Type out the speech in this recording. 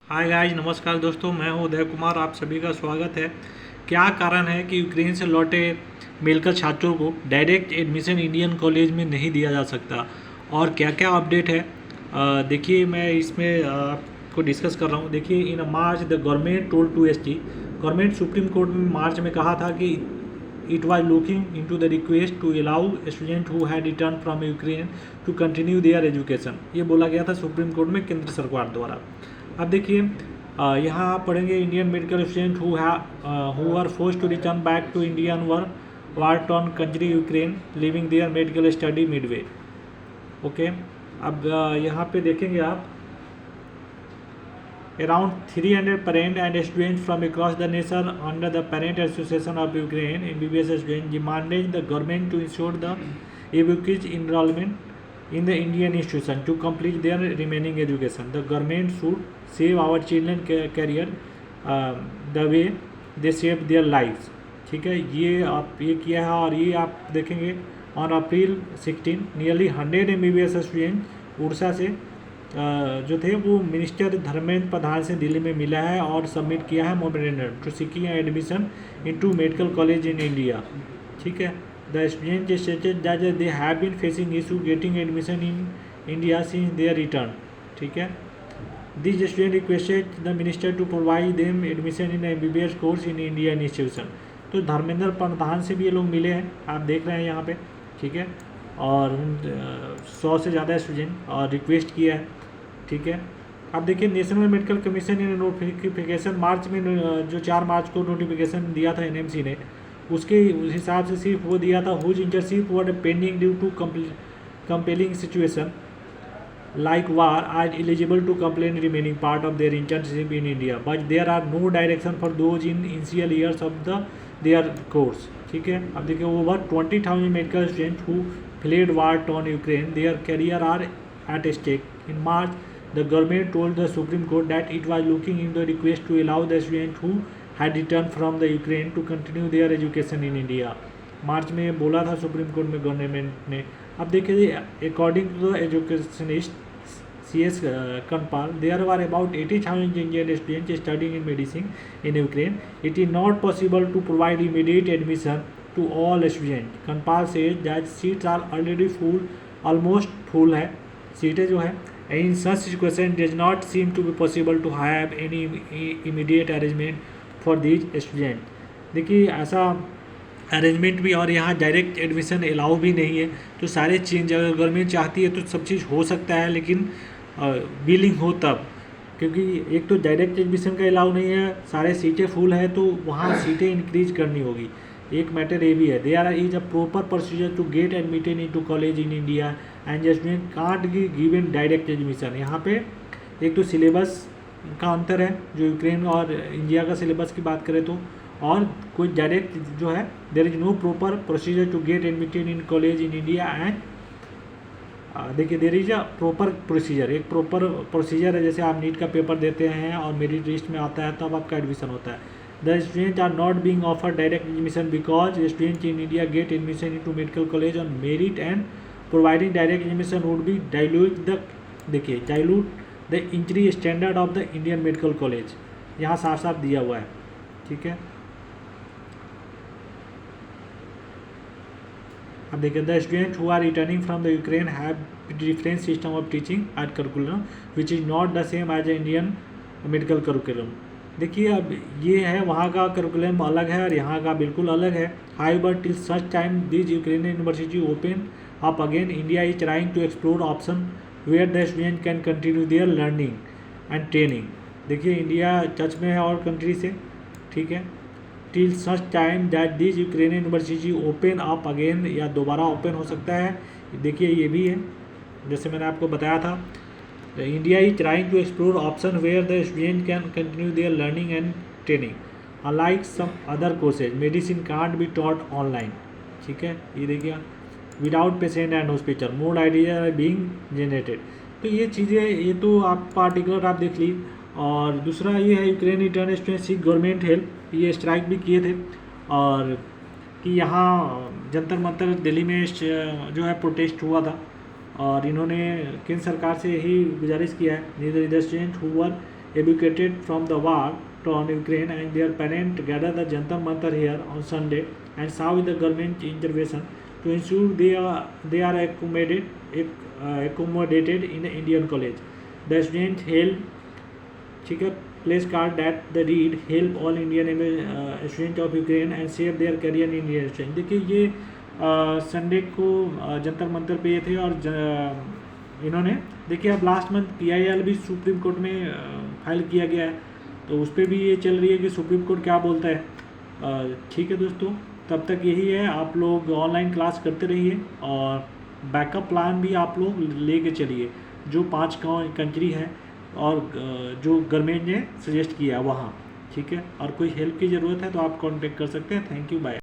Hi guys, नमस्कार दोस्तों। मैं हूं उदय कुमार, आप सभी का स्वागत है। क्या कारण है कि यूक्रेन से लौटे मेडिकल छात्रों को डायरेक्ट एडमिशन इंडियन कॉलेज में नहीं दिया जा सकता और क्या क्या अपडेट है, देखिए मैं इसमें आपको डिस्कस कर रहा हूं। देखिए, in March the government told to S T, government supreme court में मार्च में कहा था कि it was looking into the request to allow student who had return from Ukraine to continue their education. ये बोला गया था सुप्रीम कोर्ट में केंद्र सरकार द्वारा। अब देखिए, यहाँ आप पढ़ेंगे Indian medical student who are forced to return back to Indian war torn country Ukraine living their medical study midway. Okay, अब यहाँ पे देखेंगे आप, around 300 parents and students from across the nation under the Parent Association of Ukraine MBBS students demanded the government to ensure the evacuees enrollment in the Indian institution to complete their remaining education. The government should save our children career the way they saved their lives. ठीक है, ये किया है। और ये आप देखेंगे on April 16 nearly 100 MBBS student Orissa से जो थे वो मिनिस्टर धर्मेंद्र प्रधान से दिल्ली में मिला है और सबमिट किया है memorandum to seeking admission into medical college in India. ठीक है, the student stated that they have been facing issue getting admission in India since their return. ठीक है, this student requested the minister to provide them admission in MBBS course in Indian institution. तो धर्मेंद्र प्रधान से भी ये लोग मिले हैं, आप देख रहे हैं यहाँ पे। ठीक है, और 100 से ज़्यादा स्टूडेंट और रिक्वेस्ट किया है। ठीक है, अब देखिए, नेशनल मेडिकल कमीशन ने नोटिफिकेशन मार्च में जो 4 मार्च को नोटिफिकेशन दिया था NMC ने, उसके उस हिसाब से सिर्फ वो दिया था whose internship were pending due to compelling situation like war are eligible to complain remaining part of their internship in India, but there are no direction for those in initial years of their course. ठीक है, अब देखिए, over 20,000 medical students who fled war torn Ukraine, their career are at stake. In March, the government told the Supreme Court that it was looking into the request to allow the students who had returned from the Ukraine to continue their education in India. मार्च में बोला था supreme court में government ने। अब देखिए, according to the educationist CS Kanpal, there were about 80,000 Indian students studying in medicine in Ukraine. It is not possible to provide immediate admission to all students. Kanpal says that seats are already full, almost full है सीटें जो है। In such situation, it does not seem to be possible to have any immediate arrangement for these students. देखिए, ऐसा arrangement भी और यहाँ direct admission allow भी नहीं है। तो सारे चेंज अगर गवर्नमेंट चाहती है तो सब चीज़ हो सकता है, लेकिन बिलिंग हो तब, क्योंकि एक तो डायरेक्ट एडमिशन का अलाउ नहीं है, सारे सीटें फुल है, तो वहाँ सीटें इंक्रीज करनी होगी। एक मैटर ये भी है, there is a proper procedure to get admitted into college in India and student can't given direct admission. यहाँ पे एक तो सिलेबस का अंतर है, जो यूक्रेन और इंडिया का सिलेबस की बात करें तो, और कोई डायरेक्ट जो है, there is no proper procedure to get admitted in college in India and देखिए, there is a proper procedure. एक प्रॉपर प्रोसीजर है, जैसे आप नीट का पेपर देते हैं और मेरिट लिस्ट में आता है तब आपका एडमिशन होता है। The student are not being offer direct admission because student in India get admission in to medical college on merit and providing direct admission would be dilute the इंक्री standard of the Indian medical college. यहाँ साफ साफ दिया हुआ है। ठीक है, अब देखिए, the student who are returning from the Ukraine have different system of teaching at curriculum which is not the same as a Indian medical curriculum. देखिए, अब ये है, वहाँ का करिकुलम अलग है और यहाँ का बिल्कुल अलग है। However till such time this Ukrainian university open up again, India is trying to explore option where the student can continue their learning and training. देखिए, इंडिया टच में है और कंट्री से। ठीक है, till such time that this Ukrainian university open up again, या दोबारा open हो सकता है। देखिए, ये भी है, जैसे मैंने आपको बताया था, India is trying to explore option where the student can continue their learning and training unlike some other courses medicine can't be taught online. ठीक है, ये देखिए, without patient and hospital more idea are being generated. तो ये चीज़ें, ये तो आप पार्टिकुलर आप देख लीजिए। और दूसरा ये है, Ukraine return student seek government help, ये स्ट्राइक भी किए थे, और कि यहाँ जंतर मंतर दिल्ली में जो है प्रोटेस्ट हुआ था, और इन्होंने केंद्र सरकार से यही गुजारिश किया है, neither student who were evacuated from the war torn Ukraine and their parents gathered the Jantar Mantar here on Sunday and saw with the government intervention to ensure they are accommodated in the Indian college. The students held place card that the read help all Indian students of Ukraine and save their career in Indian students. देखिए ये Sunday को जंतर मंतर पे ये थे और इन्होंने देखिए अब लास्ट मंथ PIL भी सुप्रीम कोर्ट में फाइल किया गया है, तो उस पर भी ये चल रही है कि सुप्रीम कोर्ट क्या बोलता है। ठीक है दोस्तों, तब तक यही है, आप लोग ऑनलाइन क्लास करते रहिए और बैकअप प्लान भी आप लोग लेके चलिए, जो 5 कंट्री है और जो गवर्नमेंट ने सजेस्ट किया वहाँ। ठीक है, और कोई हेल्प की ज़रूरत है तो आप कांटेक्ट कर सकते हैं। Thank you, bye.